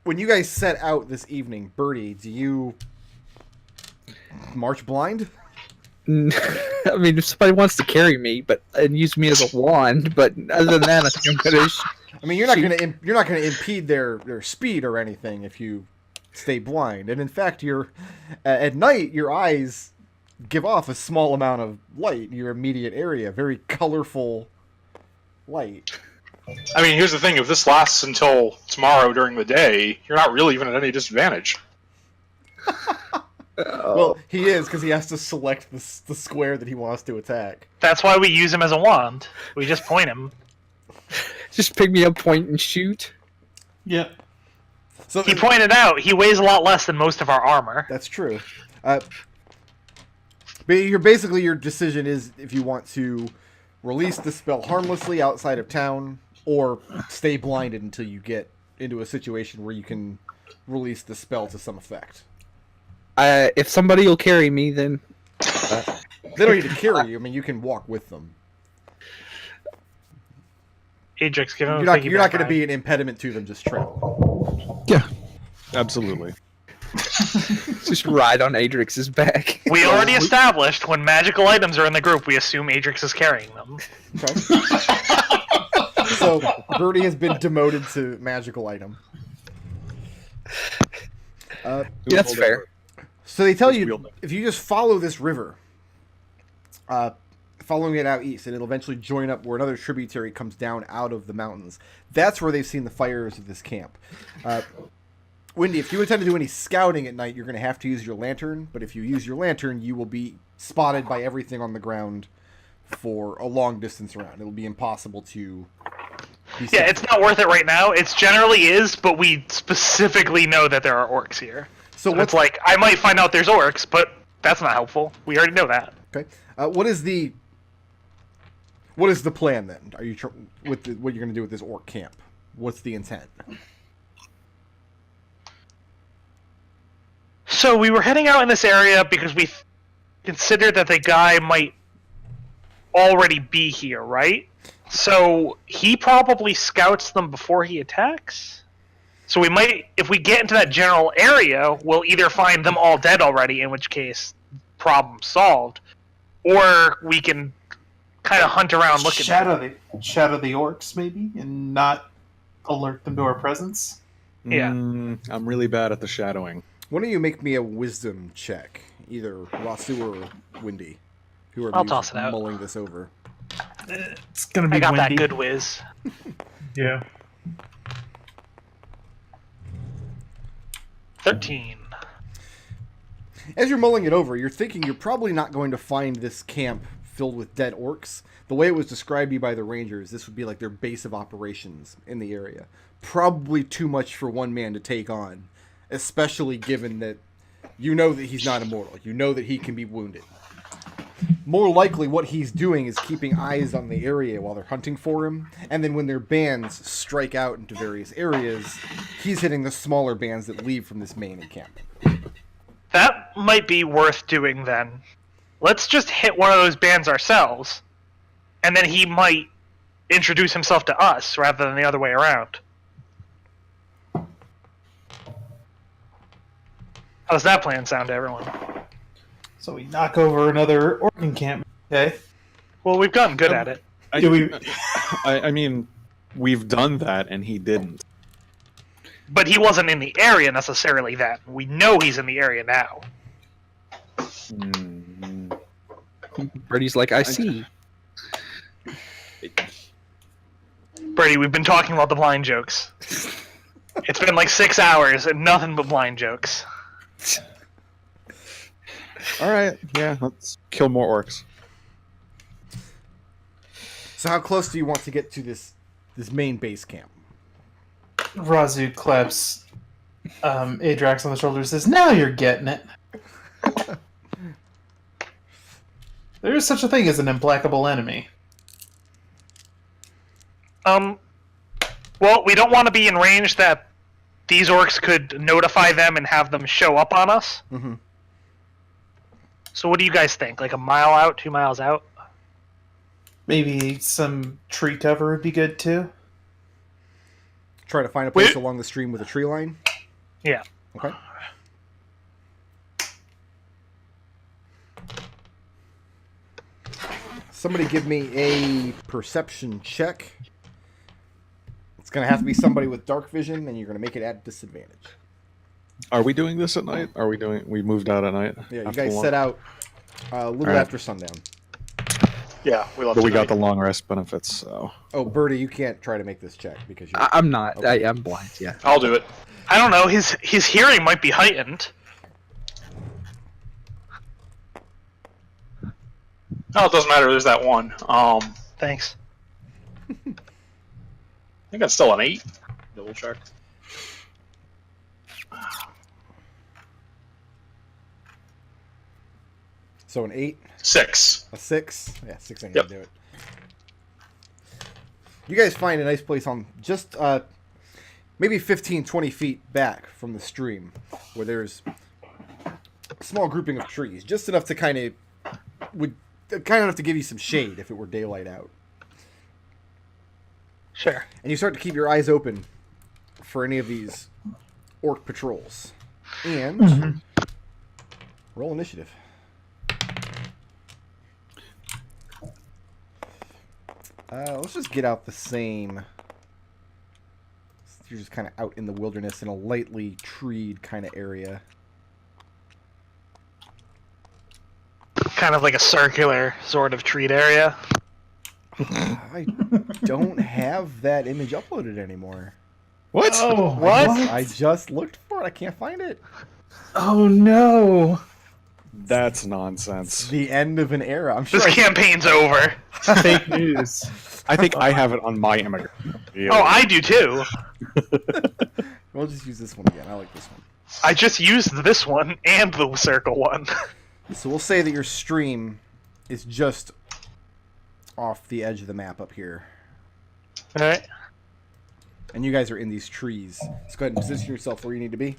when you guys set out this evening, Birdie, do you march blind? I mean, if somebody wants to carry me, and use me as a wand, but other than that, I think I'm gonna. I mean, you're not gonna impede their speed or anything if you stay blind. And in fact, at night your eyes give off a small amount of light in your immediate area, very colorful light. I mean, here's the thing: if this lasts until tomorrow during the day, you're not really even at any disadvantage. Well, he is, because he has to select the square that he wants to attack. That's why we use him as a wand. We just point him. Just pick me up, point, and shoot. Yeah. So he pointed out he weighs a lot less than most of our armor. That's true. But your decision is if you want to release the spell harmlessly outside of town, or stay blinded until you get into a situation where you can release the spell to some effect. If somebody will carry me, then... They don't need to carry you. I mean, you can walk with them. Adrex, give him You're not going to be an impediment to them just traveling. Yeah, absolutely. Just ride on Adrex's back. We already established when magical items are in the group, we assume Adrex is carrying them. Okay. So, Birdie has been demoted to magical item. That's fair. So they tell you, if you just follow this river, following it out east, and it'll eventually join up where another tributary comes down out of the mountains. That's where they've seen the fires of this camp. Windy, if you intend to do any scouting at night, you're going to have to use your lantern, but if you use your lantern, you will be spotted by everything on the ground for a long distance around. It'll be impossible to be seen. Yeah, it's not worth it right now. It generally is, but we specifically know that there are orcs here. So it's like, I might find out there's orcs, but that's not helpful. We already know that. Okay. What is the plan then? Are you what you're going to do with this orc camp? What's the intent? So we were heading out in this area because we considered that the guy might already be here, right? So he probably scouts them before he attacks? So we might, if we get into that general area, we'll either find them all dead already, in which case, problem solved, or we can kind of hunt around looking. Shadow the orcs, maybe, and not alert them to our presence. Yeah. I'm really bad at the shadowing. Why don't you make me a wisdom check, either Raazu or Windy, who are I'll toss it out. mulling this over. It's gonna be. I got windy. that good whiz. Yeah. 13. As you're mulling it over, you're thinking you're probably not going to find this camp filled with dead orcs. The way it was described to you by the rangers, this would be like their base of operations in the area. Probably too much for one man to take on, especially given that you know that he's not immortal. You know that he can be wounded. More likely what he's doing is keeping eyes on the area while they're hunting for him, and then when their bands strike out into various areas, he's hitting the smaller bands that leave from this main camp. That might be worth doing then. Let's just hit one of those bands ourselves, and then he might introduce himself to us rather than the other way around. How does that plan sound to everyone? So we knock over another orc encampment. Okay. Well, we've gotten good at it. I mean, we've done that, and he didn't. But he wasn't in the area necessarily then. We know he's in the area now. Birdie's like, I see. Birdie, we've been talking about the blind jokes. It's been like 6 hours and nothing but blind jokes. All right, yeah, let's kill more orcs. So how close do you want to get to this main base camp? Raazu claps Adrex on the shoulder and says, "Now you're getting it." There is such a thing as an implacable enemy. Well, we don't want to be in range that these orcs could notify them and have them show up on us. Mm-hmm. So what do you guys think? Like a mile out, 2 miles out? Maybe some tree cover would be good too. Try to find a place along the stream with a tree line? Yeah. Okay. Somebody give me a perception check. It's going to have to be somebody with dark vision, and you're going to make it at disadvantage. Are we doing this at night? We moved out at night? Yeah, you after guys long- set out a little All right. after sundown. Yeah, we left. But we got tonight. the long rest benefits, so. Oh, Birdie, you can't try to make this check because you're... I'm not. Okay. I'm blind. Yeah. I'll do it. I don't know. His hearing might be heightened. Oh, it doesn't matter. There's that one. Thanks. I think that's still an 8. Double check. So an 8, 6. a 6. Yeah, 6 ain't Yep. going to do it. You guys find a nice place on just maybe 15, 20 feet back from the stream where there's a small grouping of trees, just enough to kind of enough to give you some shade if it were daylight out. Sure. And you start to keep your eyes open for any of these orc patrols. And roll initiative. Let's just get out the same. You're just kind of out in the wilderness in a lightly treed kind of area. Kind of like a circular sort of treat area. I don't have that image uploaded anymore. What? Oh, What? I just looked for it. I can't find it. Oh no! That's nonsense. The end of an era. I'm sure. This campaign's over. Fake news. I think I have it on my immigrant. Oh, I do too. We'll just use this one again. I like this one. I just used this one and the circle one. So we'll say that your stream is just off the edge of the map up here. Alright. And you guys are in these trees. So go ahead and position yourself where you need to be.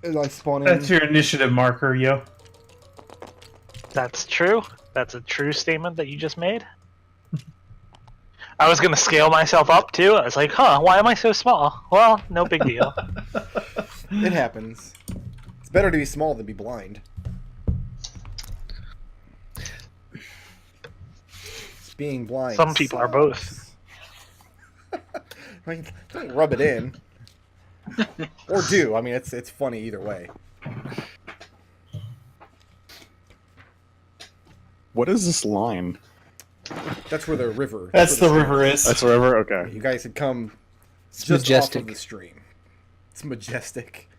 As I spawn in. That's your initiative marker, yo. That's true. That's a true statement that you just made. I was gonna scale myself up too. I was like, huh, why am I so small? Well, no big deal. It happens. It's better to be small than be blind. Being blind. Some people are both. I mean, don't rub it in. Or do. I mean, it's funny either way. What is this line? That's where the river. That's where the river is. That's the river? Okay. You guys had come It's just majestic. off of the stream. It's majestic.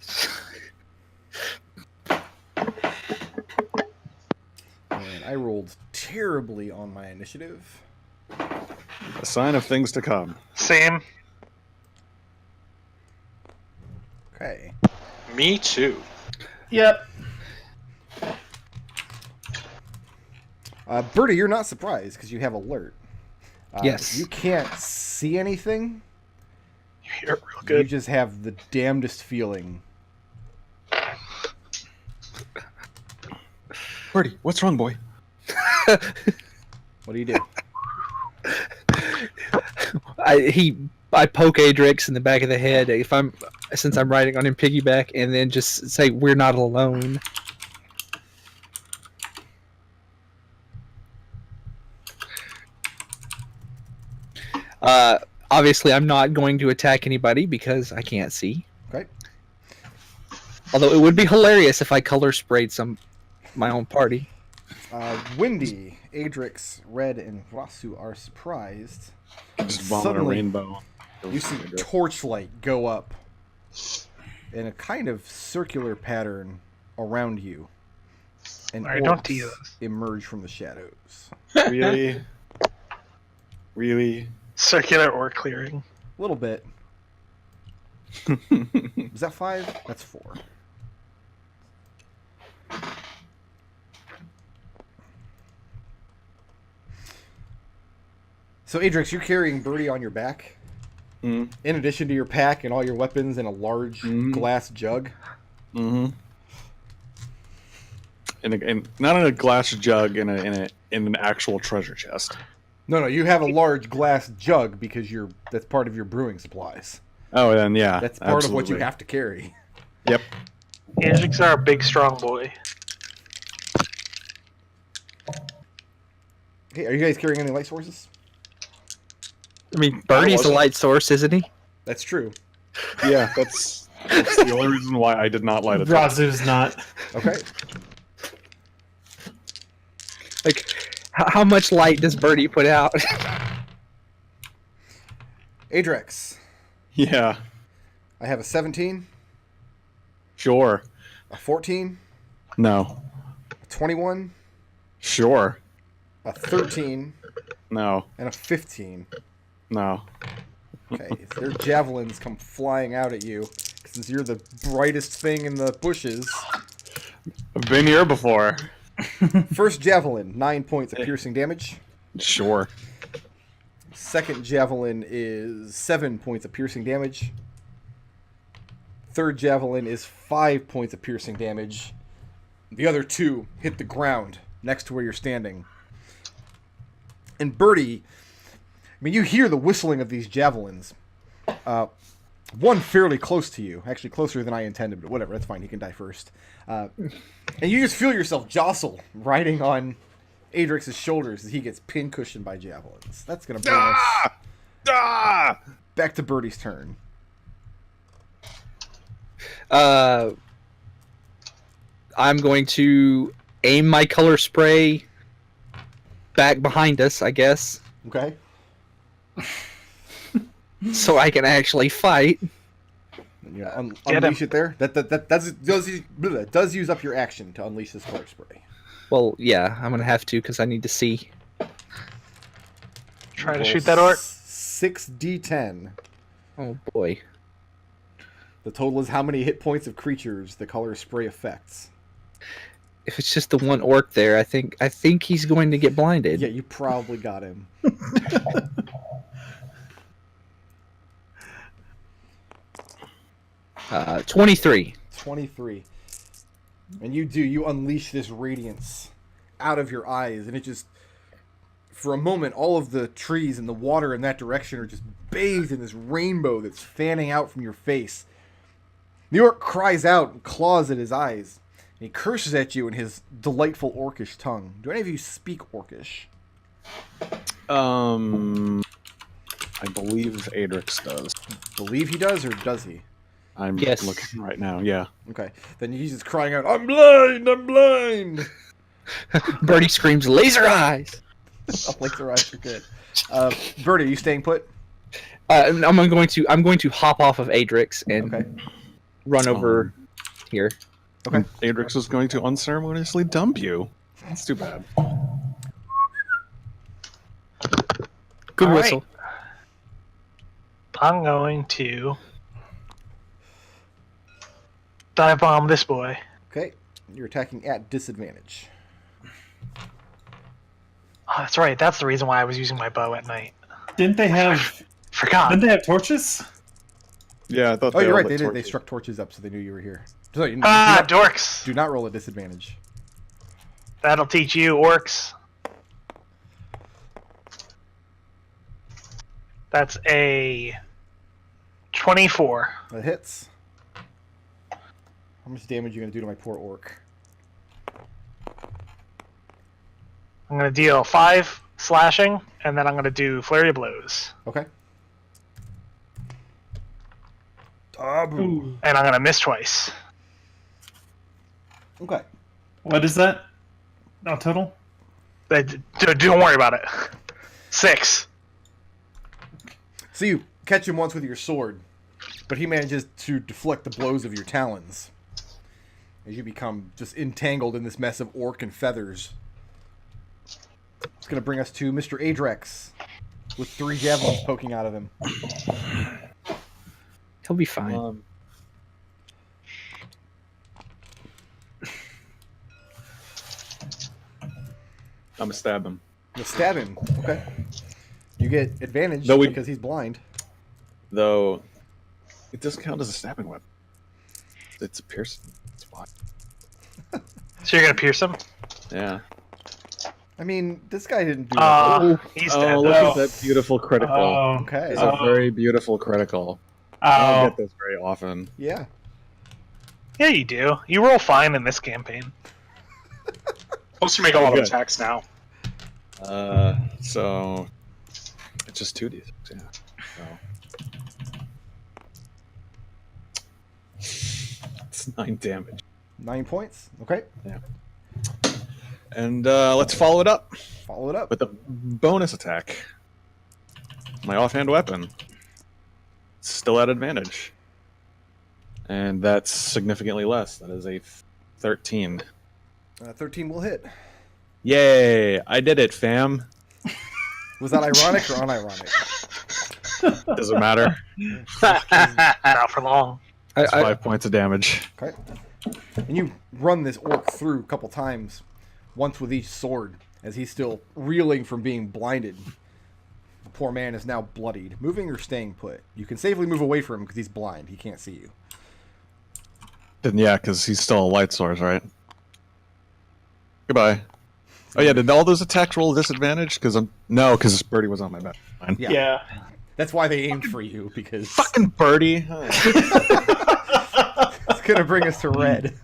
And I rolled terribly on my initiative. A sign of things to come. Same. Okay. Me too. Yep. Birdie, you're not surprised because you have alert. Yes. You can't see anything. You hear it real You good. just have the damnedest feeling. Birdie, what's wrong, boy? What do you do? I poke Adrex in the back of the head since I'm riding on him piggyback, and then just say we're not alone. Obviously, I'm not going to attack anybody because I can't see. Okay. Although it would be hilarious if I color sprayed my own party. Windy, Adrex, Red, and Raazu are surprised. Just vomit a Suddenly, rainbow. You see torchlight go up in a kind of circular pattern around you. And Alright, don't orcs tease us. emerge from the shadows. Really? Really? Circular or clearing. A little bit. Was that 5? That's 4. So, Adrex, you're carrying Birdie on your back. Mm. In addition to your pack and all your weapons and a large glass jug. Mm-hmm. In not in a glass jug, in an actual treasure chest. No, you have a large glass jug because that's part of your brewing supplies. Oh, then yeah. That's part of what you absolutely. have to carry. Yep. Adrex are a big, strong boy. Okay, are you guys carrying any light sources? I mean, Birdie's a light source, isn't he? That's true. Yeah, that's the only reason why I did not light a torch. Raazu's not. Okay. Like, how much light does Birdie put out? Adrex, Yeah, I have a 17, sure. a 14, No. a 21, Sure. a 13, No. and a 15. No. Okay, if their javelins come flying out at you, since you're the brightest thing in the bushes. I've been here before. First javelin, 9 points of piercing damage. Sure. Second javelin is 7 points of piercing damage. Third javelin is 5 points of piercing damage. The other two hit the ground next to where you're standing. And Birdie, I mean, you hear the whistling of these javelins. One fairly close to you, actually closer than I intended, but whatever, that's fine. He can die first. And you just feel yourself jostle, riding on Adrex's shoulders as he gets pincushioned by javelins. That's going to bring us Ah! back to Birdie's turn. I'm going to aim my color spray back behind us, I guess, Okay? so I can actually fight. Yeah, Get unleash it there. That does use up your action to unleash this color spray. Well, yeah, I'm gonna have to because I need to see. Try to shoot that orc. 6d10. Oh boy. The total is how many hit points of creatures the color spray affects. If it's just the one orc there, I think he's going to get blinded. Yeah, you probably got him. 23. 23. And you unleash this radiance out of your eyes, and it just, for a moment, all of the trees and the water in that direction are just bathed in this rainbow that's fanning out from your face. The orc cries out and claws at his eyes, and he curses at you in his delightful orcish tongue. Do any of you speak orcish? I believe Adrex does. Believe he does, or does he? I'm Yes. looking right now. Yeah. Okay. Then he's just crying out, I'm blind! I'm blind! Birdie screams, "Laser eyes!" Oh, like the eyes are good. Birdie, are you staying put? I'm going to hop off of Adrex and Okay. run over here. Okay. Adrex is going to unceremoniously dump you. That's too bad. Good All right. whistle. I'm going to dive bomb this boy. Okay. You're attacking at disadvantage. Oh, that's right. That's the reason why I was using my bow at night. Didn't they have torches? Yeah, I thought Oh, they you're all right. lit They torches. struck torches up so they knew you were here. So, Dorks! do not roll a disadvantage. That'll teach you, orcs. That's a 24. That hits. How much damage are you going to do to my poor orc? I'm going to deal 5 slashing, and then I'm going to do flurry of blows. Okay. Tabu. And I'm going to miss twice. Okay. What is that? No, total? Don't worry about it. 6. So you catch him once with your sword, but he manages to deflect the blows of your talons as you become just entangled in this mess of orc and feathers. It's going to bring us to Mr. Adrex with 3 javelins poking out of him. He'll be fine. I'm gonna stab him. You stab him. Okay. You get advantage Though because he's blind. Though, it doesn't count as a stabbing weapon. It's a piercing. It's fine. So you're going to pierce him? Yeah. I mean, this guy didn't do that. He's dead. Oh, look at that beautiful critical. Oh. Okay. It's a very beautiful critical. I Oh. don't get this very often. Yeah. Yeah, you do. You roll fine in this campaign. Plus, you make a lot of Good. attacks now. So it's just 2d6, yeah. So. It's 9 damage. 9 points. Okay. And let's follow it up Follow it up. with a bonus attack. My offhand weapon. Still at advantage. And that's significantly less. That is a 13. 13 will hit. Yay! I did it, fam. Was that ironic or unironic? Doesn't matter. Not for long. It's 5 points of damage. Okay. And you run this orc through a couple times, once with each sword, as he's still reeling from being blinded. The poor man is now bloodied. Moving or staying put? You can safely move away from him because he's blind. He can't see you. Then yeah, because he's still a light source, right? Goodbye. Oh yeah, did all those attacks roll disadvantage? Because Birdie was on my back. Fine. Yeah. Yeah. That's why they aimed for you, because Fucking Birdie. it's going to bring us to red.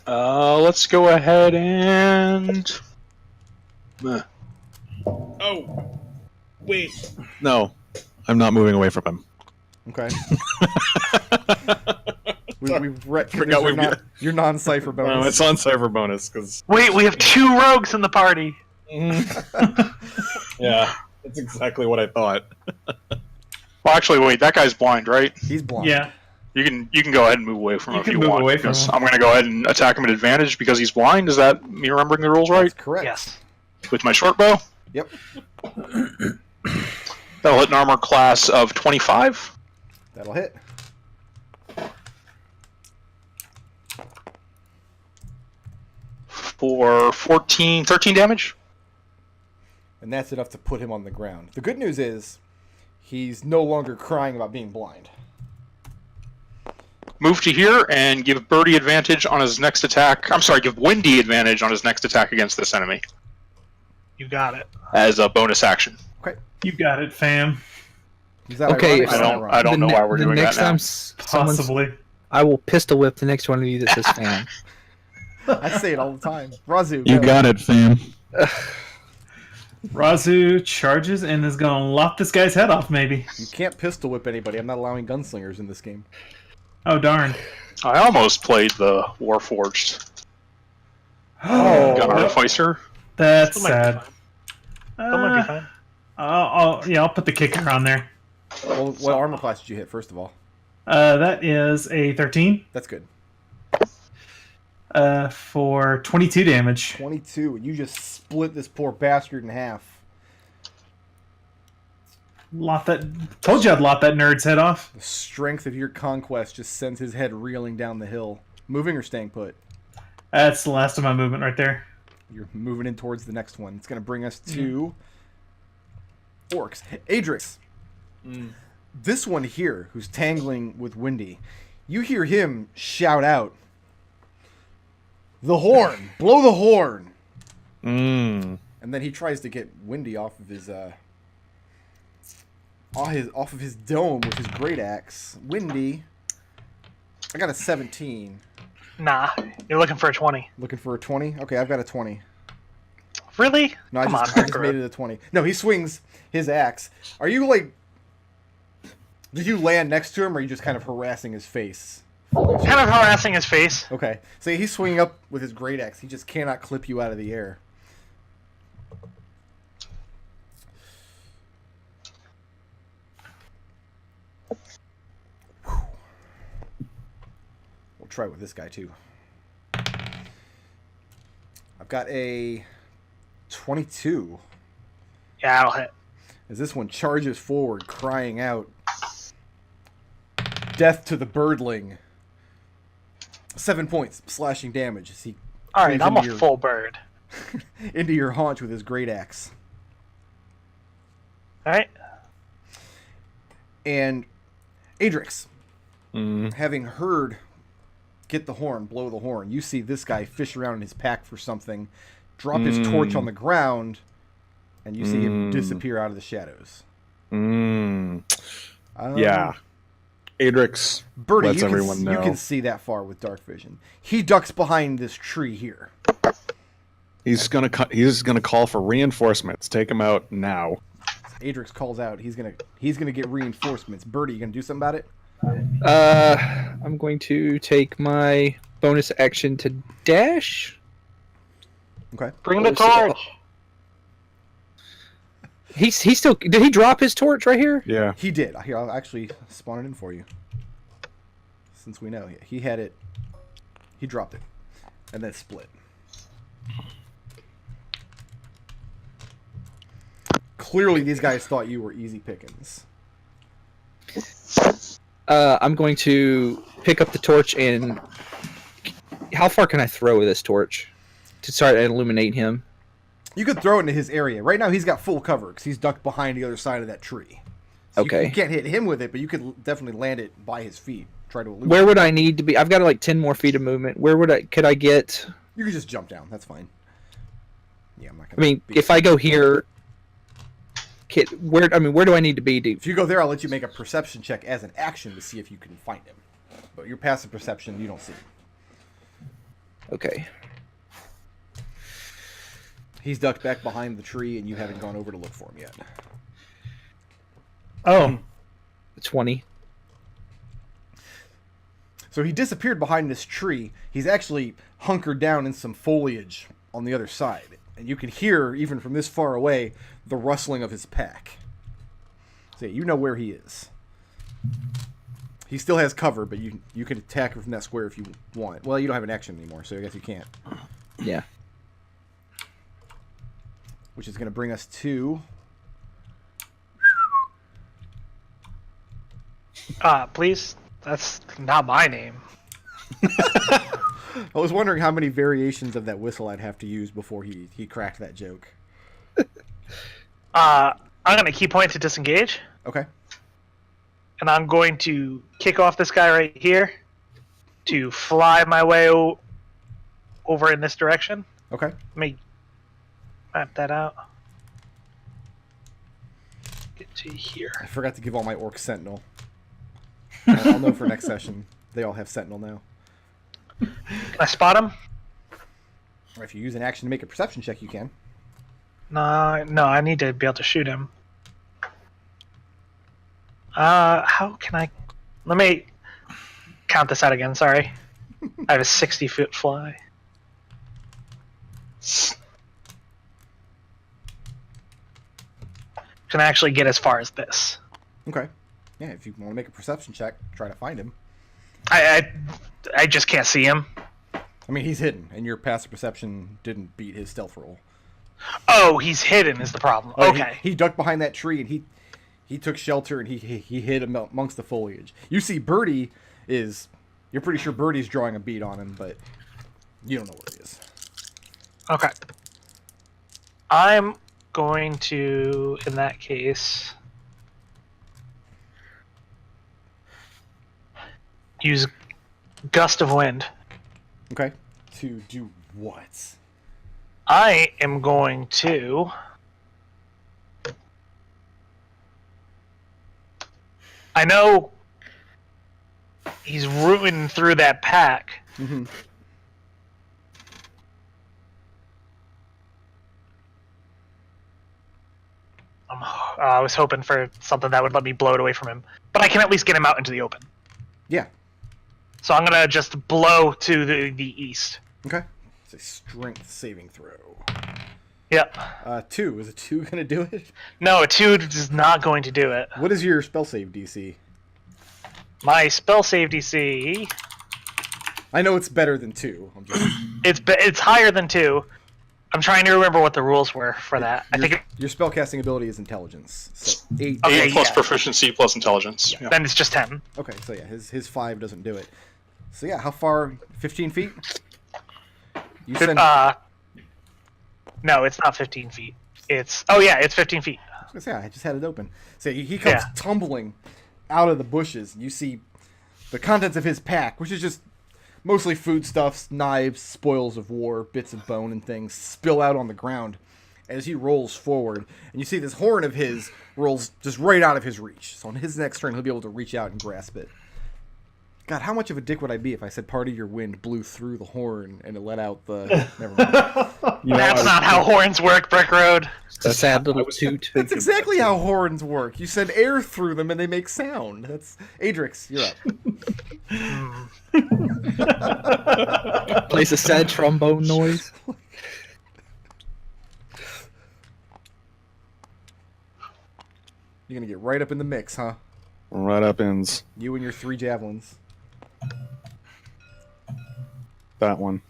Let's go ahead and. Oh, wait. No, I'm not moving away from him. Okay. We've Forgot we- your non-cipher bonus. No, it's on Cypher bonus because Wait, we have 2 rogues in the party. yeah, that's exactly what I thought. Well, actually, wait. That guy's blind, right? He's blind. Yeah. You can go ahead and move away from him You if can you move want. away from because him. I'm going to go ahead and attack him at advantage because he's blind. Is that me remembering the rules right? That's correct. Yes. With my short bow, Yep. that'll hit an armor class of 25. That'll hit. For 13 damage. And that's enough to put him on the ground. The good news is he's no longer crying about being blind. Move to here and give Birdie advantage on his next attack. I'm sorry, give Windy advantage on his next attack against this enemy You got it. as a bonus action. Okay. You got it, fam. Is that Okay, ironic or I unironic? don't know why we're the doing next that now. time someone's, Possibly. I will pistol whip the next one of you that says fan. I say it all the time. Raazu, You go. got it, fam. Raazu charges and is going to lop this guy's head off, maybe. You can't pistol whip anybody. I'm not allowing gunslingers in this game. Oh, darn. I almost played the Warforged Oh, Gun Artificer. that's Still might be sad. fine. Still might be fine. I'll put the kicker on there. Well, what armor class did you hit, first of all? That is a 13 That's good. for 22 damage. 22. You just split this poor bastard in half. Told you I'd lop that nerd's head off. The strength of your conquest just sends his head reeling down the hill. Moving or staying put? That's the last of my movement right there. You're moving in towards the next one. It's going to bring us to orcs. Adrex. This one here, who's tangling with Windy, you hear him shout out, "The horn! Blow the horn!" Mm. And then he tries to get Windy off of his dome with his great axe. Windy, I got a 17. Nah, you're looking for a 20. Looking for a 20? Okay, I've got a 20. Really? No, I Come just, on, I just made it a 20. No, he swings his axe. Are you like... Did you land next to him, or are you just kind of harassing his face? Kind of harassing his face. Okay. So he's swinging up with his great axe. He just cannot clip you out of the air. Whew. We'll try with this guy, too. I've got a 22. Yeah, that'll hit. As this one charges forward, crying out, "Death to the birdling." 7 points, slashing damage as he All right, cleaves I'm a into your- full bird. into your haunch with his great axe. All right. And Adrex, Mm. having heard get the horn, blow the horn. You see this guy fish around in his pack for something, drop his torch on the ground, and you see him disappear out of the shadows. Yeah. Adrex Birdie, lets everyone know. You can see that far with dark vision. He ducks behind this tree here. He's gonna call for reinforcements. Take him out now. Adrex calls out. He's gonna get reinforcements. Birdie, you gonna do something about it? I'm going to take my bonus action to dash. Okay. Bring the torch. He's still. Did he drop his torch right here? Yeah. He did. Here, I'll actually spawn it in for you. Since we know he had it, he dropped it, and then split. Clearly, these guys thought you were easy pickings. I'm going to pick up the torch and. How far can I throw with this torch to start and illuminate him? You could throw it into his area. Right now, he's got full cover because he's ducked behind the other side of that tree. So Okay. You can't hit him with it, but you could definitely land it by his feet. Try to illuminate. Where would I need to be? I've got like 10 more feet of movement. Could I get? You can just jump down. That's fine. Yeah, I'm not gonna. I mean, if I go here, where do I need to be? If you go there, I'll let you make a perception check as an action to see if you can find him. But your passive perception, you don't see him. Okay. He's ducked back behind the tree, and you haven't gone over to look for him yet. Oh, 20. So he disappeared behind this tree. He's actually hunkered down in some foliage on the other side. And you can hear, even from this far away, the rustling of his pack. So you know where he is. He still has cover, but you can attack him from that square if you want. Well, you don't have an action anymore, so I guess you can't. Yeah. Which is going to bring us to... Please. That's not my name. I was wondering how many variations of that whistle I'd have to use before he cracked that joke. I'm going to key point to disengage. Okay. And I'm going to kick off this guy right here to fly my way over in this direction. Okay. Let me map that out. Get to here. I forgot to give all my orcs Sentinel. I'll know for next session. They all have Sentinel now. Can I spot him? Or if you use an action to make a perception check, you can. No, I need to be able to shoot him. How can I... Let me count this out again, sorry. I have a 60-foot fly. Can I actually get as far as this? Okay. Yeah, if you want to make a perception check, try to find him. I just can't see him. I mean, he's hidden, and your passive perception didn't beat his stealth roll. Oh, he's hidden is the problem. Oh, Okay. He ducked behind that tree, and he took shelter, and he hid amongst the foliage. You see Birdie is... You're pretty sure Birdie's drawing a bead on him, but you don't know where he is. Okay. I'm going to, in that case, use Gust of Wind. Okay. To do what? I am going to... I know he's rooting through that pack. Mm-hmm. I was hoping for something that would let me blow it away from him. But I can at least get him out into the open. Yeah. So I'm going to just blow to the east. Okay. It's a strength saving throw. Yep. 2. Is a 2 going to do it? No, a 2 is not going to do it. What is your spell save DC? My spell save DC... I know it's better than 2. I'm just... It's higher than 2. I'm trying to remember what the rules were for that. I think your spellcasting ability is intelligence. So 8. Okay, 8 plus yeah. proficiency plus intelligence. Yeah. then it's just 10. Okay, so yeah, his 5 doesn't do it. So yeah, how far? 15 feet? You send... No, it's not 15 feet. It's... Oh yeah, it's 15 feet. I was gonna say, I just had it open. So he comes tumbling out of the bushes. You see the contents of his pack, which is just Mostly foodstuffs, knives, spoils of war, bits of bone and things spill out on the ground as he rolls forward. And you see this horn of his rolls just right out of his reach. So on his next turn, he'll be able to reach out and grasp it. God, how much of a dick would I be if I said part of your wind blew through the horn and it let out the... Never mind. That's not how horns work, Brick Road. It's a sad little toot. That's exactly how horns work. You send air through them and they make sound. That's... Adrex, you're up. Plays a sad trombone noise. You're going to get right up in the mix, huh? Right up ends. You and your 3 javelins. That one.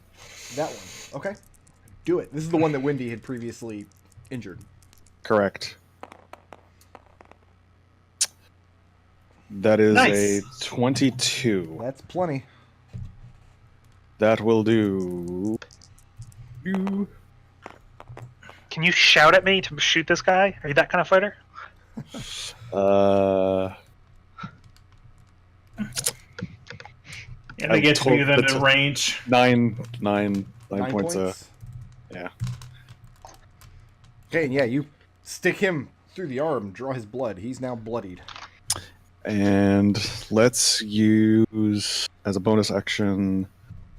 That one. Okay. Do it. This is the one that Wendy had previously injured. Correct. That is Nice. a 22. That's plenty. That will do. You. Can you shout at me to shoot this guy? Are you that kind of fighter? Yeah, they get to be within that's the range. Nine 9 points. Yeah. Okay, and yeah, you stick him through the arm, draw his blood. He's now bloodied. And let's use as a bonus action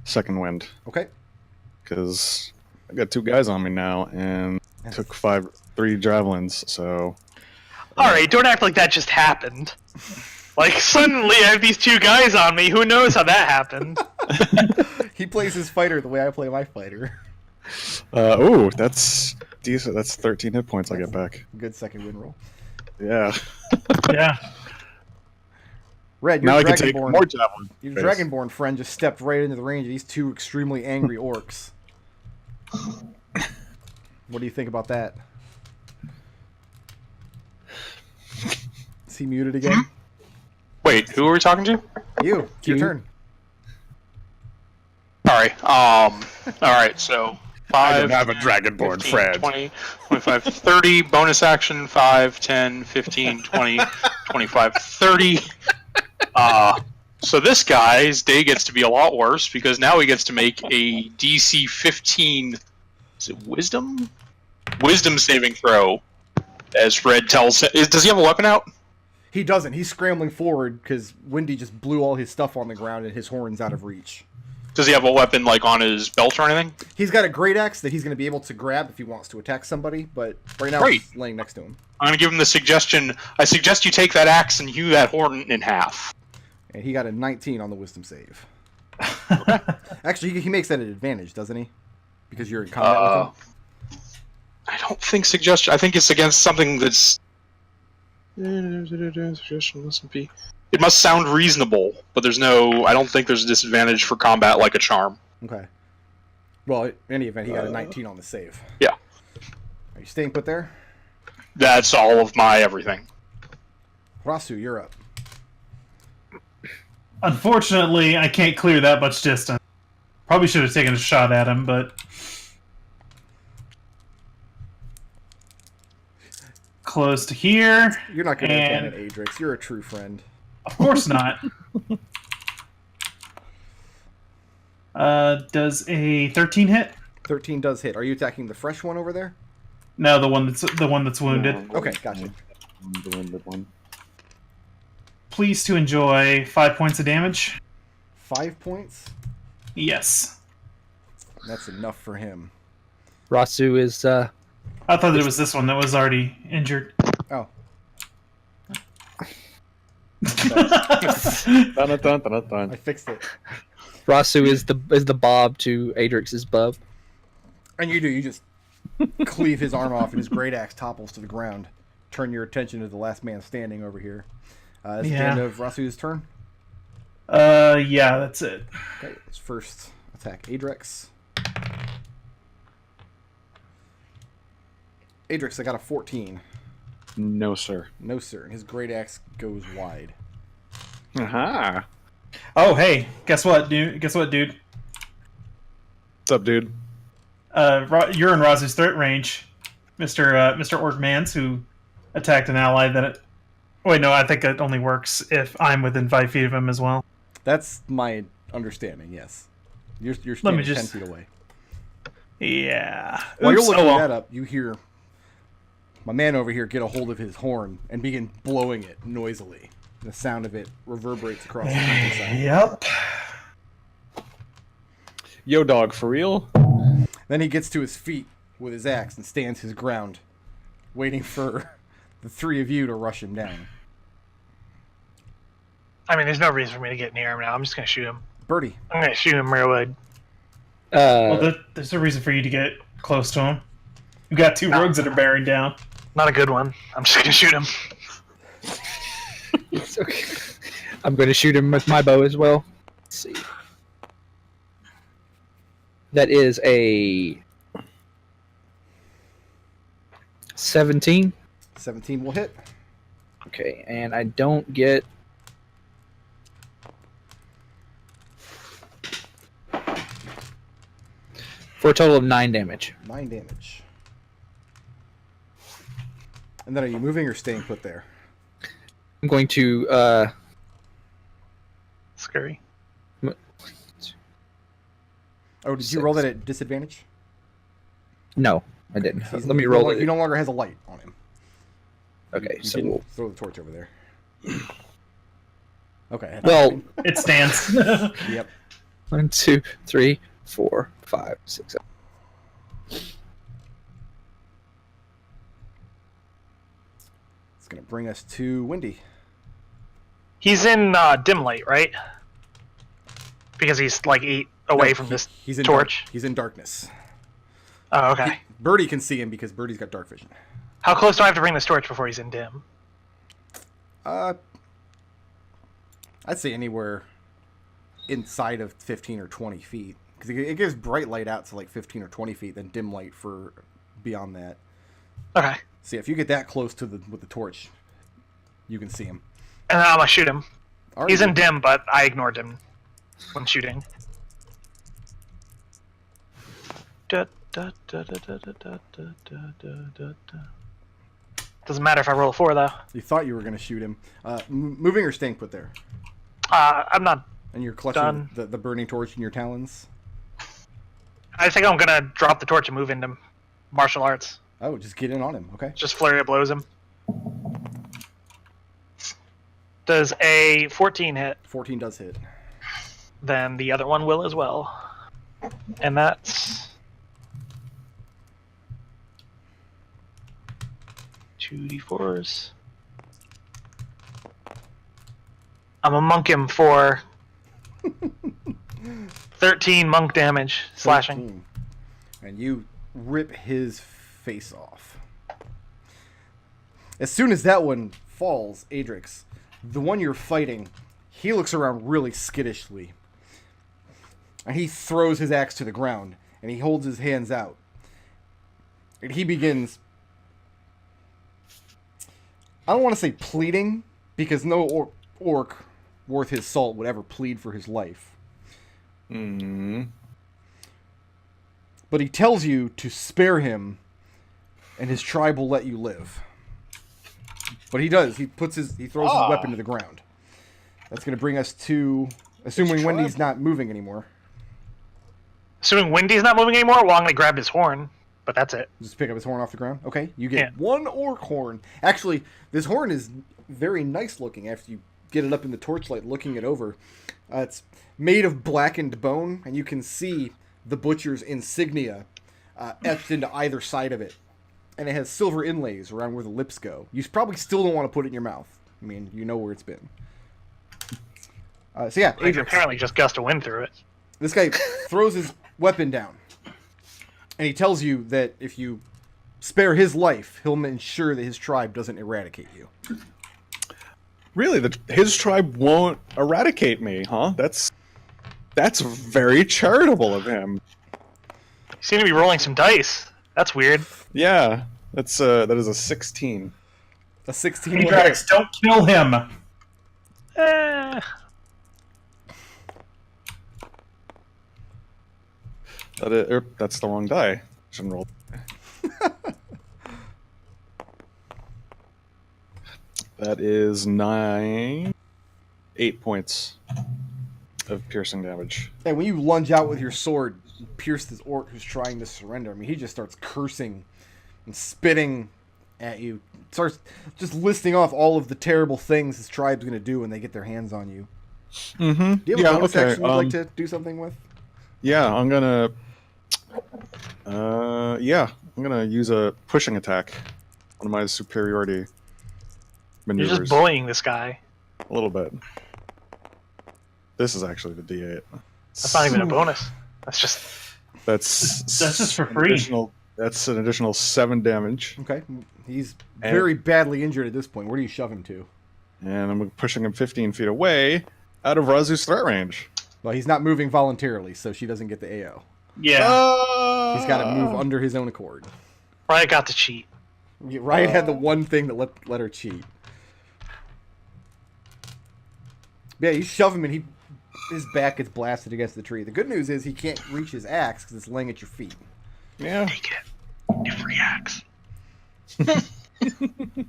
second wind, Okay. because I got 2 guys on me now and took 3 javelins. So Alright, don't act like that just happened. Like, suddenly I have these 2 guys on me. Who knows how that happened? He plays his fighter the way I play my fighter. ooh, that's decent. That's 13 hit points I get back. Good second win roll. Yeah. Yeah. Red, your Now I can take Dragonborn, more javelins. your Dragonborn friend just stepped right into the range of these 2 extremely angry orcs. What do you think about that? Is he muted again? Wait, who are we talking to? You. It's your You. turn. Sorry. Alright, so 5, have a Dragonborn 15, friend. 20, 25, 30, bonus action, 5, 10, 15, 20, 25, 30. So this guy's day gets to be a lot worse because now he gets to make a DC 15, is it Wisdom? Wisdom saving throw, as Red tells him. Does he have a weapon out? He doesn't. He's scrambling forward because Windy just blew all his stuff on the ground and his horn's out of reach. Does he have a weapon, like, on his belt or anything? He's got a great axe that he's going to be able to grab if he wants to attack somebody, but right now Great. it's laying next to him. I'm going to give him the suggestion. I suggest you take that axe and hew that horn in half. And he got a 19 on the wisdom save. Actually, he makes that an advantage, doesn't he? Because you're in combat with him? I don't think suggestion. I think it's against something that's. Suggestion mustn't be. It must sound reasonable, but there's no. I don't think there's a disadvantage for combat like a charm. Okay. Well, in any event, he got a 19 on the save. Yeah. Are you staying put there? That's all of my everything. Raazu, you're up. Unfortunately, I can't clear that much distance. Probably should have taken a shot at him, but close to here. You're not going to And- abandon Adrex. You're a true friend. Of course not. Does a 13 hit? 13 does hit. Are you attacking the fresh one over there? No, the one that's wounded. Okay, gotcha. The wounded one. Pleased to enjoy 5 points of damage. 5 points? Yes. That's enough for him. Raazu is I thought it was this one that was already injured. Oh. Dun, dun, dun, dun, I dun. fixed it. Raazu is the Bob to Adrix's Bub. And you do. You just cleave his arm off and his great axe topples to the ground. Turn your attention to the last man standing over here. Is the Yeah. end of Rasu's turn? Yeah, that's it. Okay, his first attack. Adrex. Adrex, I got a 14. No, sir. No, sir. And his great axe goes wide. Aha. Oh, hey, guess what, dude? What's What's up, dude? You're in Razu's threat range, Mr. Orc-Mans, who attacked an ally that. Wait, no, I think it only works if I'm within 5 feet of him as well. That's my understanding. Yes, you're me standing just- 10 feet away. Yeah. While you're Oops, looking oh well. that up, you hear my man over here get a hold of his horn and begin blowing it noisily. The sound of it reverberates across the countryside. Yep. Yo, dog, for real? Then he gets to his feet with his axe and stands his ground, waiting for the three of you to rush him down. I mean, there's no reason for me to get near him now. I'm just gonna shoot him. Birdie, I'm gonna shoot him real good. Well, there's a reason for you to get close to him. You got two rogues that are bearing down. Not a good one. I'm just gonna shoot him. It's okay. I'm going to shoot him with my bow as well. Let's see. That is a 17. 17 will hit. Okay, and I don't get... For a total of 9 damage. 9 damage. And then are you moving or staying put there? I'm going to... Scary. Oh, did you roll that at disadvantage? No, I didn't. He's- Let me he roll no- it. He no longer has a light on him. Okay, You so... didn't throw the torch over there. Okay. Well, It stands. Yep. 1, 2, 3, 4, 5, 6, 7. It's going to bring us to Windy. He's in dim light, right? Because he's like 8 away No, from he- this he's in torch. He's in darkness. Oh, okay. Birdie can see him because Birdie's got dark vision. How close do I have to bring this torch before he's in dim? I'd say anywhere inside of 15 or 20 feet. Because it gives bright light out to like 15 or 20 feet, then dim light for beyond that. Okay. See, if you get that close to with the torch, you can see him. And then I'm gonna shoot him. All He's right. in dim, but I ignored him when shooting. Da, da, da, da, da, da, da, da, da, da, da. Doesn't matter if I roll a 4 though. You thought you were going to shoot him. Moving or staying put there? I'm not. And you're clutching Done. the burning torch in your talons? I think I'm gonna drop the torch and move into martial arts. Oh, just get in on him. Okay. Just flurry of blows him. Does a 14 hit? 14 does hit. Then the other one will as well. And that's 2d4s. I'm gonna monk him for 13 monk damage, slashing. 13. And you rip his face off. As soon as that one falls, Adrex, the one you're fighting, he looks around really skittishly. And he throws his axe to the ground, and he holds his hands out. And he begins, I don't want to say pleading, because no orc worth his salt would ever plead for his life. Mm-hmm. But he tells you to spare him, and his tribe will let you live. But he does. He throws his weapon to the ground. That's going to bring us to, assuming tribe? Wendy's not moving anymore. Assuming Windy's not moving anymore, well, I'm gonna grab his horn. But that's it. Just pick up his horn off the ground. Okay, you get Yeah. one orc horn. Actually, this horn is very nice looking after you get it up in the torchlight, looking it over. It's made of blackened bone, and you can see the butcher's insignia etched into either side of it. And it has silver inlays around where the lips go. You probably still don't want to put it in your mouth. I mean, you know where it's been. So yeah, I can Adrex. apparently just gust a wind through it. This guy throws his weapon down. And he tells you that if you spare his life, he'll ensure that his tribe doesn't eradicate you. Really, his tribe won't eradicate me, huh? That's very charitable of him. You seem to be rolling some dice. That's weird. Yeah, that is a 16. A 16 Hey, will hit. Drax, don't kill him. That's the wrong die. Shouldn't roll. That is 8 points. of piercing damage. And when you lunge out with your sword, you pierce this orc who's trying to surrender. I mean, he just starts cursing and spitting at you. Starts just listing off all of the terrible things his tribe's going to do when they get their hands on you. Mm-hmm. Do you have a bonus action you'd like to do something with? Yeah, I'm gonna. I'm gonna use a pushing attack. One of my superiority You're maneuvers. just bullying this guy. A little bit. This is actually the D8. That's not even a bonus. That's just That's just for an free. That's an additional 7 damage, Okay. He's very badly injured at this point. Where do you shove him to? and I'm pushing him 15 feet away, out of Raazu's threat range. Well, he's not moving voluntarily, so she doesn't get the AO. Yeah. He's got to move under his own accord. Riot got to cheat. Riot had the one thing that let her cheat. Yeah, you shove him and his back gets blasted against the tree. The good news is he can't reach his axe because it's laying at your feet. Yeah. Take it. Your free axe.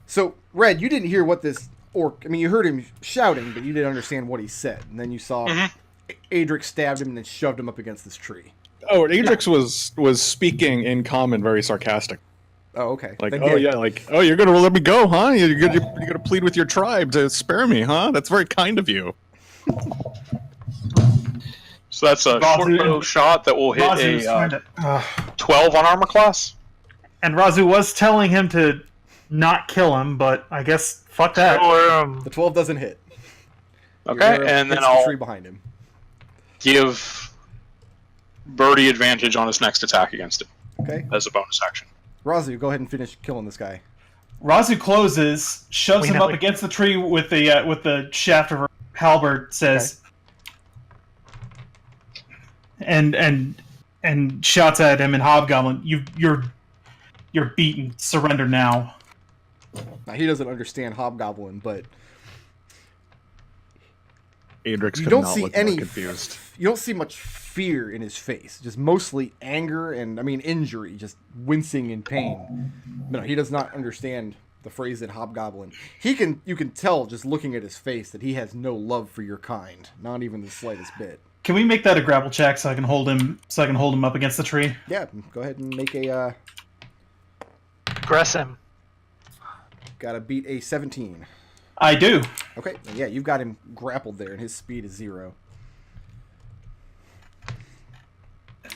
So, Red, you didn't hear what this orc... I mean, you heard him shouting, but you didn't understand what he said. And then you saw Adrex stabbed him and then shoved him up against this tree. Oh, Adrex was speaking in common, very sarcastic. Oh, okay. Like, Then, oh yeah, like, oh, you're gonna let me go, huh? You're gonna plead with your tribe to spare me, huh? That's very kind of you. So that's a Raazu- short bow shot that will hit Raazu's trying a to- 12 on armor class. and Raazu was telling him to not kill him, but I guess fuck that. the 12 doesn't hit. Your Okay, arrow and then hits the I'll tree behind him. give Birdie advantage on his next attack against it Okay. as a bonus action. Raazu, go ahead and finish killing this guy. Raazu closes, shoves him up against the tree with the shaft of her halberd, says, and shouts at him in Hobgoblin, "You're beaten. Surrender now." Now, he doesn't understand Hobgoblin, but Adrex you could don't not see look more any... confused. You don't see much fear in his face. Just mostly anger and, injury. Just wincing in pain. No, he does not understand the phrase in Hobgoblin. You can tell just looking at his face that he has no love for your kind. Not even the slightest bit. Can we make that a grapple check so I can hold him up against the tree? Yeah, go ahead and make a... Aggress him. Gotta beat a 17. I do. Okay, yeah, you've got him grappled there, and his speed is 0.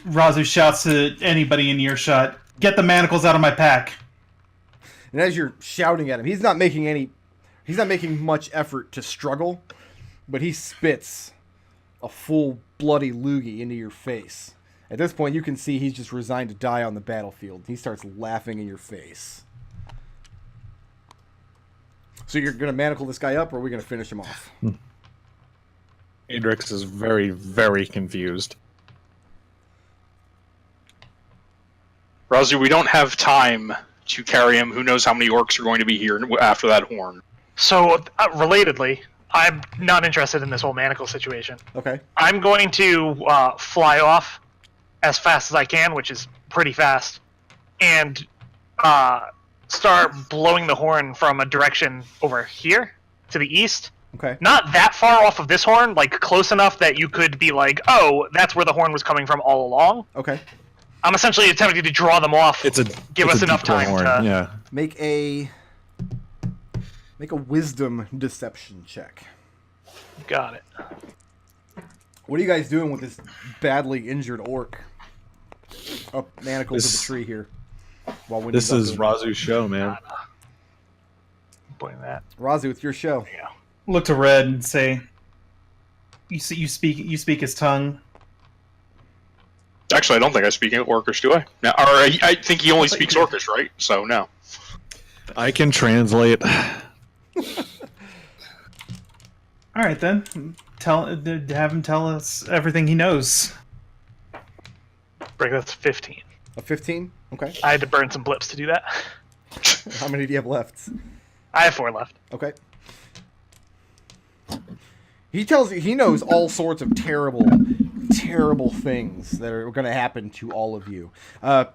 Raazu shouts to anybody in earshot, "Get the manacles out of my pack." And as you're shouting at him, he's not making much effort to struggle, but he spits a full bloody loogie into your face. At this point, you can see he's just resigned to die on the battlefield. He starts laughing in your face. So you're going to manacle this guy up, or are we going to finish him off? Adrex is very, very confused. Raazu, we don't have time to carry him. Who knows how many orcs are going to be here after that horn? So, relatedly, I'm not interested in this whole manacle situation. Okay. I'm going to fly off as fast as I can, which is pretty fast, and start blowing the horn from a direction over here to the east. Okay. Not that far off of this horn, like close enough that you could be like, oh, that's where the horn was coming from all along. Okay. I'm essentially attempting to draw them off. Give us enough time to... Yeah. Make a wisdom deception check. Got it. What are you guys doing with this badly injured orc? Up manacles of the tree here. While Wendy's This up is doing it. Raazu's show, man. Putting that. Raazu, it's your show. Look to Red and say, "You speak his tongue." Actually, I don't think I speak Orcish, do I? No, or I think he only speaks Orcish, right? So, no. I can translate. All right then, have him tell us everything he knows. Break, that's 15. A 15? Okay. I had to burn some blips to do that. How many do you have left? I have 4 left. Okay. He tells you he knows all sorts of terrible things that are going to happen to all of you. The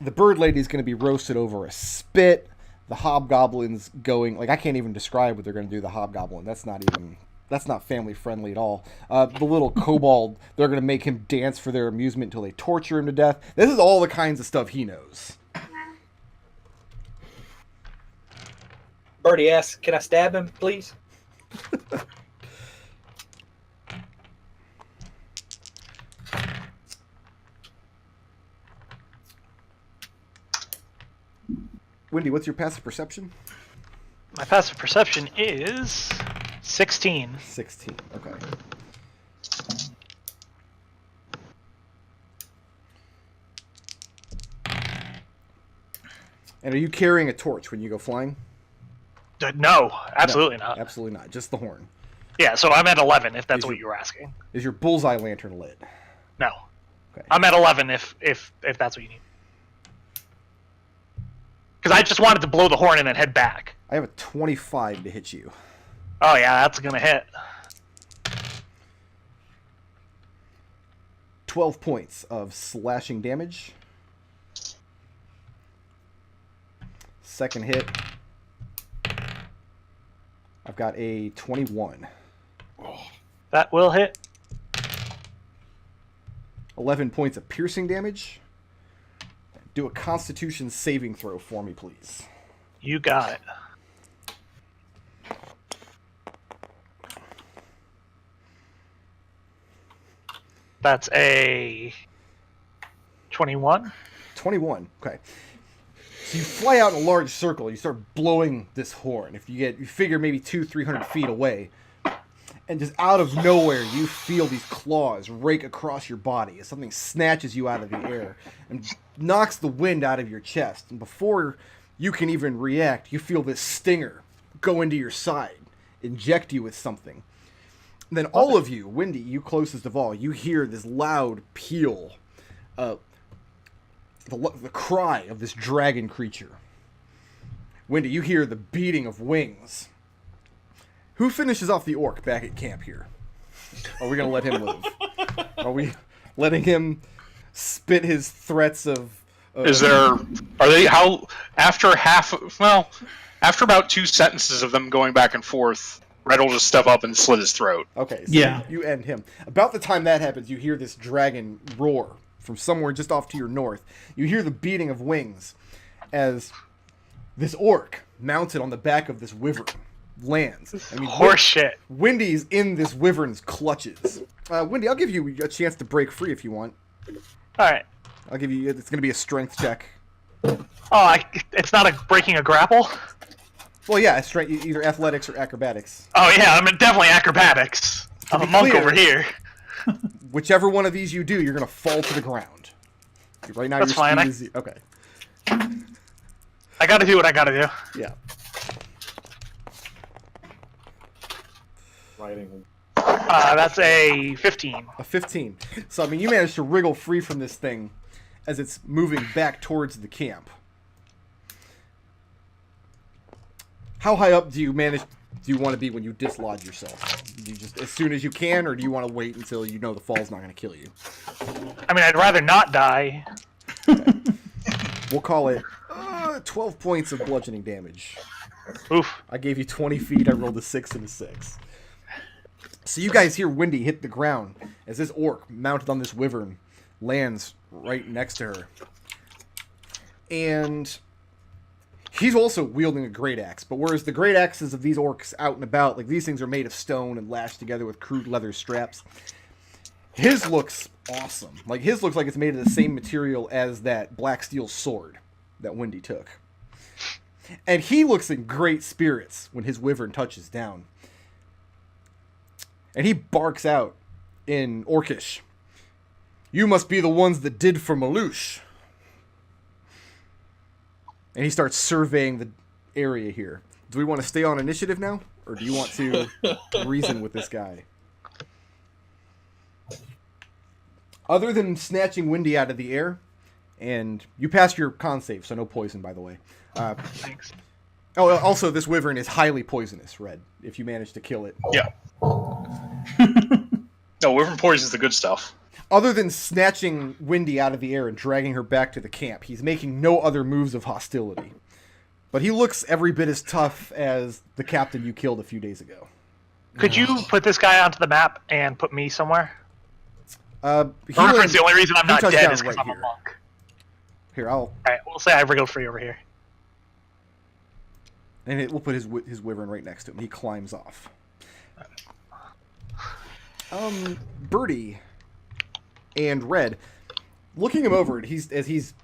bird lady is going to be roasted over a spit. The hobgoblin's going... Like, I can't even describe what they're going to do to the hobgoblin. That's not even That's not family friendly at all. The little kobold, they're going to make him dance for their amusement until they torture him to death. This is all the kinds of stuff he knows. Birdie asks, "Can I stab him, please?" Wendy, what's your passive perception? My passive perception is 16. 16. Okay. And are you carrying a torch when you go flying? No, absolutely No, not. Absolutely not. Just the horn. Yeah, so I'm at 11 if that's Is what your- you were asking. Is your bullseye lantern lit? No. Okay. I'm at 11 if that's what you need. Because I just wanted to blow the horn and then head back. I have a 25 to hit you. Oh yeah, that's gonna hit. 12 points of slashing damage. Second hit. I've got a 21. That will hit. 11 points of piercing damage. Do a Constitution saving throw for me, please. You got it. That's a 21. 21. Okay. So you fly out in a large circle. You start blowing this horn. If you figure maybe 200-300 feet away, and just out of nowhere, you feel these claws rake across your body as something snatches you out of the air and knocks the wind out of your chest. And before you can even react, you feel this stinger go into your side, inject you with something. And then all of you, Wendy, you closest of all, you hear this loud peal, the cry of this dragon creature. Wendy, you hear the beating of wings. Who finishes off the orc back at camp here? Are we going to let him live? Are we letting him spit his threats of... after about 2 sentences of them going back and forth, Red will just step up and slit his throat. Okay, so Yeah. you end him. About the time that happens, you hear this dragon roar from somewhere just off to your north. You hear the beating of wings as this orc, mounted on the back of this wyvern, lands. Horse shit. Wendy's in this wyvern's clutches. Wendy, I'll give you a chance to break free if you want. Alright. I'll give you... It's going to be a strength check. Oh, it's not breaking a grapple? Well, yeah, strength, either athletics or acrobatics. Oh yeah, I'm definitely acrobatics. I'm a monk clear, over here. Whichever one of these you do, you're going to fall to the ground. Right now, That's your fine, speed is... Okay. I gotta do what I gotta do. Yeah. Riding. That's a 15. A 15. So, I mean, you managed to wriggle free from this thing as it's moving back towards the camp. How high up do you want to be when you dislodge yourself? Do you just as soon as you can, or do you want to wait until you know the fall's not going to kill you? I mean, I'd rather not die. We'll call it 12 points of bludgeoning damage. Oof. I gave you 20 feet. I rolled a 6 and a 6. So you guys hear Wendy hit the ground as this orc, mounted on this wyvern, lands right next to her. And he's also wielding a great axe. But whereas the great axes of these orcs out and about, like these things are made of stone and lashed together with crude leather straps, his looks awesome. Like his looks like it's made of the same material as that black steel sword that Wendy took. And he looks in great spirits when his wyvern touches down. And he barks out in Orcish, "You must be the ones that did for Malouche." And he starts surveying the area here. Do we want to stay on initiative now? Or do you want to reason with this guy? Other than snatching Wendy out of the air, and you passed your con save, so no poison, by the way. Thanks. Oh, also, this wyvern is highly poisonous, Red, if you manage to kill it. Yeah. No, wyvern poison's the good stuff. Other than snatching Wendy out of the air and dragging her back to the camp, he's making no other moves of hostility. But he looks every bit as tough as the captain you killed a few days ago. Could you put this guy onto the map and put me somewhere? He The only reason I'm not touched dead down is because right I'm a here. monk. Here, I'll Alright, we'll say I wriggled free over here. and we'll put his wyvern right next to him. He climbs off. Birdie and Red, looking him over, as he's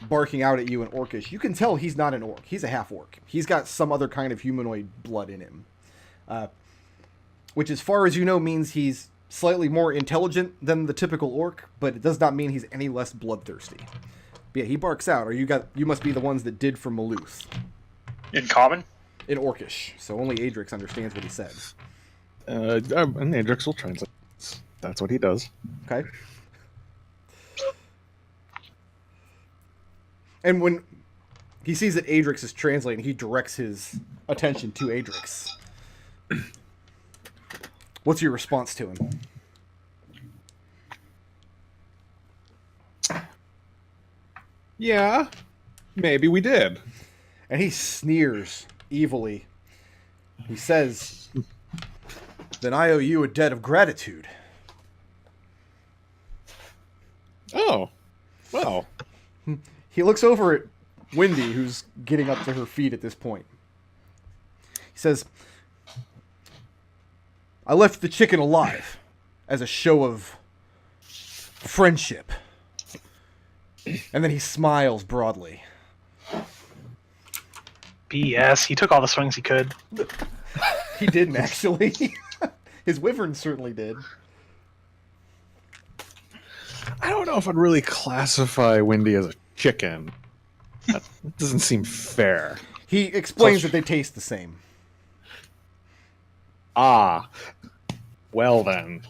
barking out at you in Orcish, you can tell he's not an orc. He's a half orc. He's got some other kind of humanoid blood in him, which, as far as you know, means he's slightly more intelligent than the typical orc, but it does not mean he's any less bloodthirsty. But yeah, he barks out, or you must be the ones that did from Maluth. In common? In Orcish, so only Adrex understands what he said. And Adrex will translate. That's what he does. Okay. And when he sees that Adrex is translating, he directs his attention to Adrex. What's your response to him? Yeah, maybe we did. And he sneers evilly. He says, "Then I owe you a debt of gratitude." Oh, well. He looks over at Wendy, who's getting up to her feet at this point. He says, "I left the chicken alive as a show of friendship." And then he smiles broadly. BS. He took all the swings he could. He didn't, actually. His wyvern certainly did. I don't know if I'd really classify Wendy as a chicken. That doesn't seem fair. He explains that they taste the same. Ah. Well then.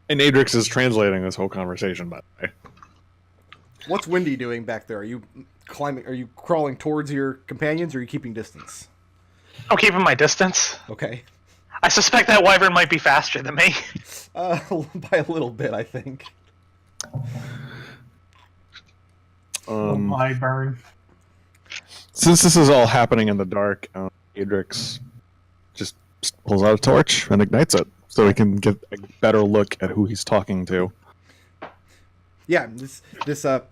And Adrex is translating this whole conversation, by the way. What's Wendy doing back there? Are you climbing? Are you crawling towards your companions, or are you keeping distance? I'm keeping my distance. Okay. I suspect that wyvern might be faster than me. By a little bit, I think. My burn. Since this is all happening in the dark, Adrex just pulls out a torch and ignites it so he can get a better look at who he's talking to. Yeah, this half-orc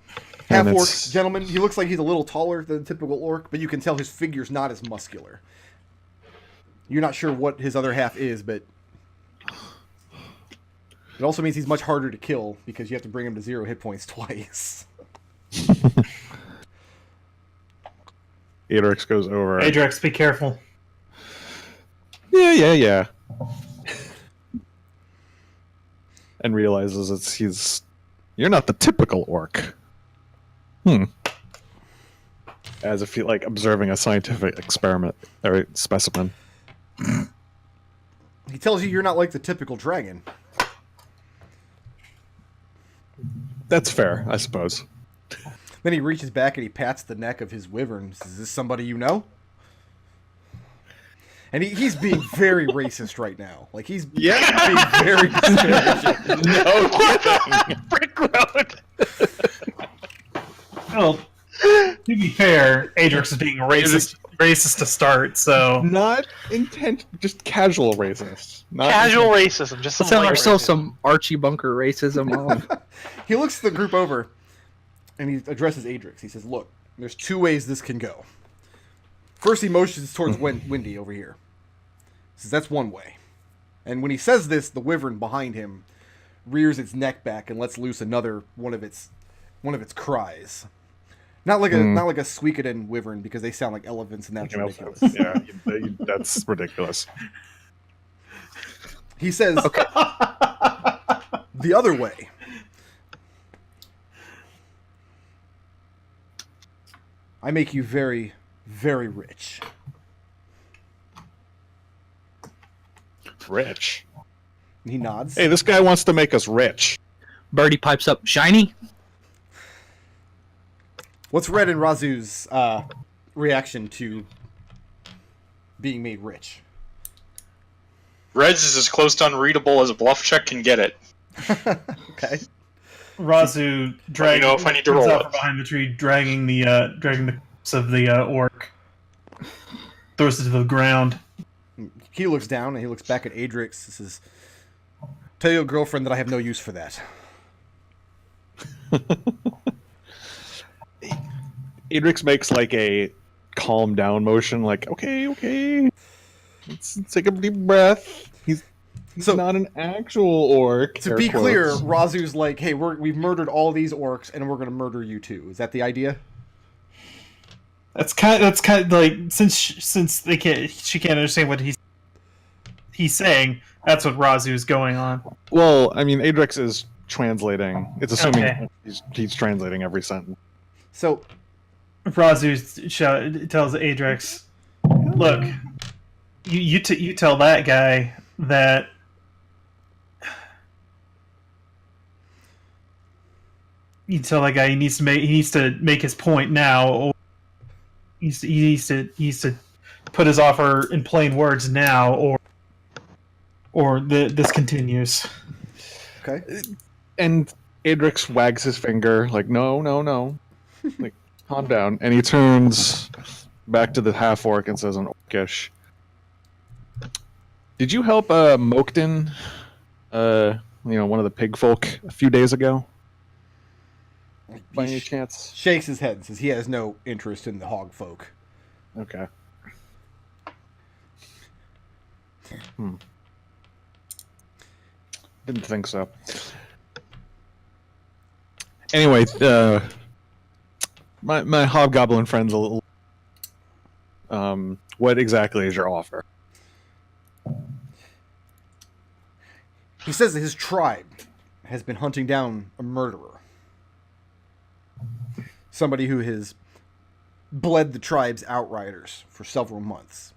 it's- gentleman, he looks like he's a little taller than the typical orc, but you can tell his figure's not as muscular. You're not sure what his other half is, but it also means he's much harder to kill because you have to bring him to 0 hit points twice. Adrex goes over. Adrex, be careful. Yeah. And realizes you're not the typical orc. As if you're like observing a scientific experiment or specimen. He tells you you're not like the typical dragon. That's fair, I suppose. Then he reaches back and he pats the neck of his wyvern. Is this somebody you know? And he's being very racist right now. Like, he's being very disparaging. No kidding. Brick road. Well, to be fair, Adrex is being racist to start, so... Not just casual racist. Not Casual racism. Just Let's some have light ourselves racism. some Archie Bunker racism. He looks the group over and he addresses Adrex. He says, "Look, there's 2 ways this can go." First, he motions towards Wendy over here. He says, "That's one way." And when he says this, the wyvern behind him rears its neck back and lets loose another one of its cries. Not like a Suikoden wyvern, because they sound like elephants and that's ridiculous. Yeah, that's ridiculous. He says, "The other way. I make you very, very rich." Rich. And he nods. Hey, this guy wants to make us rich. Birdie pipes up, shiny. What's Red and Raazu's reaction to being made rich? Reds is as close to unreadable as a bluff check can get it. Okay. Raazu drags know if I need to comes roll out it. from behind the tree, dragging the corpse of the orc, throws it to the ground. He looks down and he looks back at Adrex. He says, "Tell your girlfriend that I have no use for that." Adrex makes like a calm down motion, like, okay. Let's take a deep breath. He's not an actual orc. To be clear, Raazu's like, "Hey, we've murdered all these orcs, and we're going to murder you too." Is that the idea? That's kind of like since she can't understand what he's saying. That's what Raazu is going on. Well, I mean, Adrex is translating. It's assuming Okay. he's translating every sentence. So Raazu tells Adrex, "Look, you tell that guy that." You tell that guy he needs to make his point now, or he needs to put his offer in plain words now, or this continues. okay, And Adrex wags his finger, like, no. Like, calm down. And he turns back to the half-orc and says in Orcish, "Did you help Mokden, one of the pig folk, a few days ago? By any chance?" shakes his head and says he has no interest in the hog folk. Okay. Didn't think so. Anyway, my hobgoblin friend's a little. What exactly is your offer? He says that his tribe has been hunting down a murderer. Somebody who has bled the tribe's outriders for several months.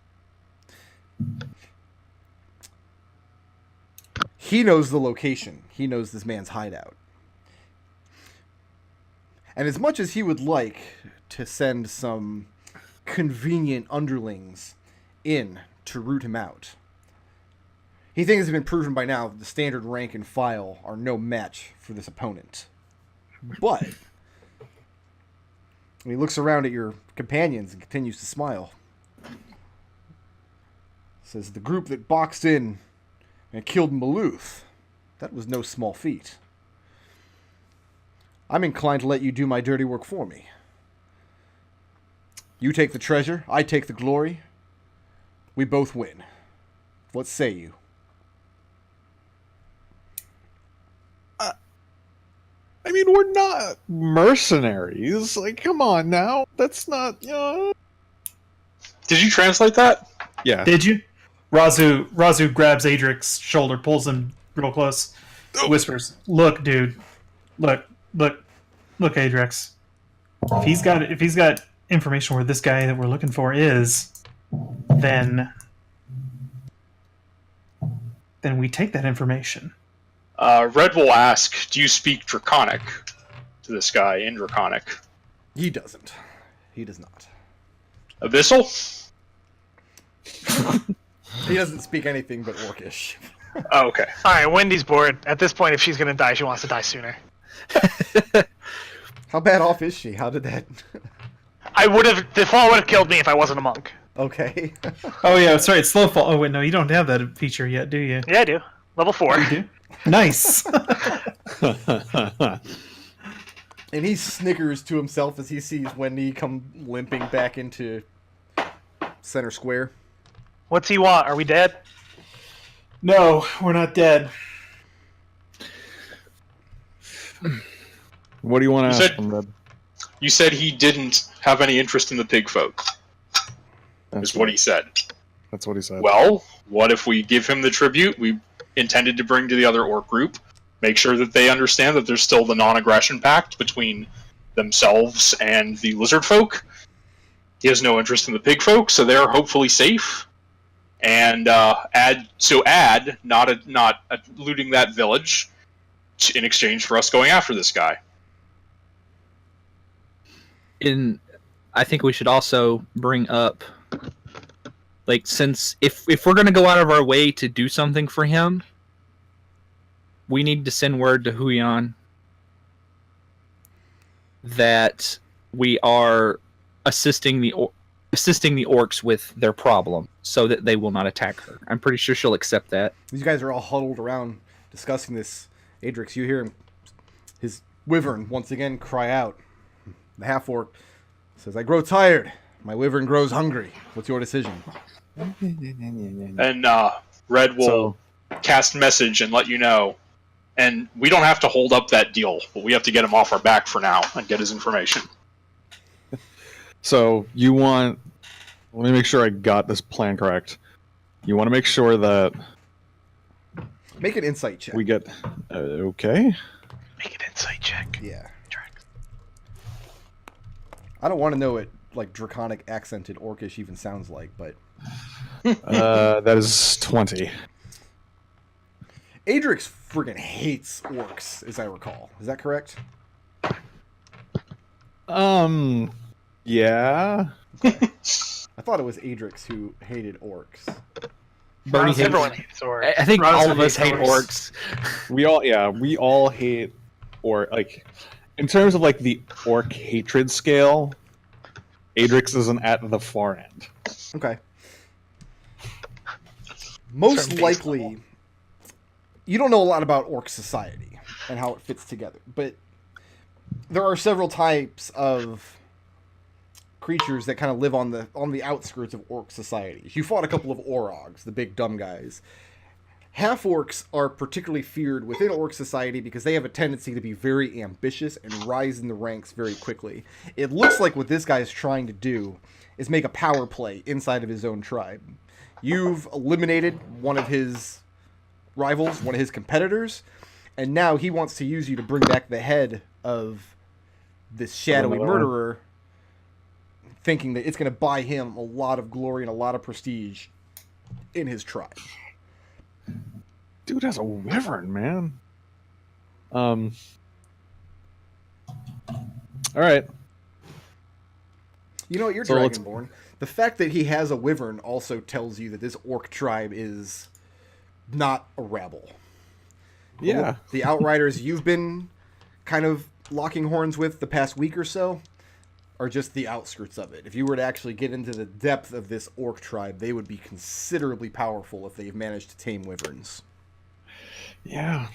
He knows the location. He knows this man's hideout. And as much as he would like to send some convenient underlings in to root him out, he thinks it's been proven by now that the standard rank and file are no match for this opponent. But he looks around at your companions and continues to smile. Says, "The group that boxed in and killed Maluth, that was no small feat. I'm inclined to let you do my dirty work for me. You take the treasure, I take the glory. We both win. What say you?" I mean, we're not mercenaries. Like, come on now. That's not. Did you translate that? Yeah. Did you? Raazu grabs Adric's shoulder, pulls him real close, whispers, "Look, dude. Look, Adrex. If he's got information where this guy that we're looking for is, then we take that information." Red will ask, "Do you speak Draconic?" to this guy in Draconic. He doesn't. He does not. Abyssal? He doesn't speak anything but Orcish. Oh, okay. All right, Wendy's bored. At this point, if she's gonna die, she wants to die sooner. How bad off is she? How did that... The fall would have killed me if I wasn't a monk. Okay. Oh yeah, that's right. Slow fall. Oh wait, no, you don't have that feature yet, do you? Yeah, I do. Level 4. You do? Nice. And he snickers to himself as he sees Wendy come limping back into center square. What's he want? Are we dead? No, we're not dead. What do you want to You ask said- him, Red? You said he didn't have any interest in the pig folk, is what he said. That's what he said. Well, what if we give him the tribute we intended to bring to the other orc group? Make sure that they understand that there's still the non-aggression pact between themselves and the lizard folk. He has no interest in the pig folk, so they're hopefully safe. And add not looting that village in exchange for us going after this guy. I think we should also bring up, like, since if we're gonna go out of our way to do something for him, we need to send word to Huion that we are assisting assisting the orcs with their problem so that they will not attack her. I'm pretty sure she'll accept that. These guys are all huddled around discussing this. Adrex, you hear him, his wyvern once again cry out. The half-orc says, I grow tired. My wyvern grows hungry. What's your decision? And Red will So- cast message and let you know. And we don't have to hold up that deal, but we have to get him off our back for now and get his information. So you want? Let me make sure I got this plan correct. You want to make sure that Make an insight check. we get okay. Make an insight check. Yeah. I don't want to know what like draconic accented orcish even sounds like, but That is 20. Adrex friggin' hates orcs, as I recall. Is that correct? Yeah. I thought it was Adrex who hated orcs. Birdie hates, Everyone hates orcs. I think Raazu all of us hates hate orcs. orcs. We all hate, or like, in terms of like the orc hatred scale, Adrex isn't at the far end. Okay. Most Certain base likely, level. you don't know a lot about orc society and how it fits together, but there are several types of creatures that kind of live on the outskirts of orc society. You fought a couple of Orogs, the big dumb guys. Half-orcs are particularly feared within orc society because they have a tendency to be very ambitious and rise in the ranks very quickly. It looks like what this guy is trying to do is make a power play inside of his own tribe. You've eliminated one of his rivals, one of his competitors, and now he wants to use you to bring back the head of this shadowy Another one. murderer, thinking that it's going to buy him a lot of glory and a lot of prestige in his tribe. Dude has a wyvern, man. All right. You know what? You're So let's- Dragonborn. The fact that he has a wyvern also tells you that this orc tribe is not a rabble. Yeah. The outriders you've been kind of locking horns with the past week or so are just the outskirts of it. If you were to actually get into the depth of this orc tribe, they would be considerably powerful if they've managed to tame wyverns. Yeah.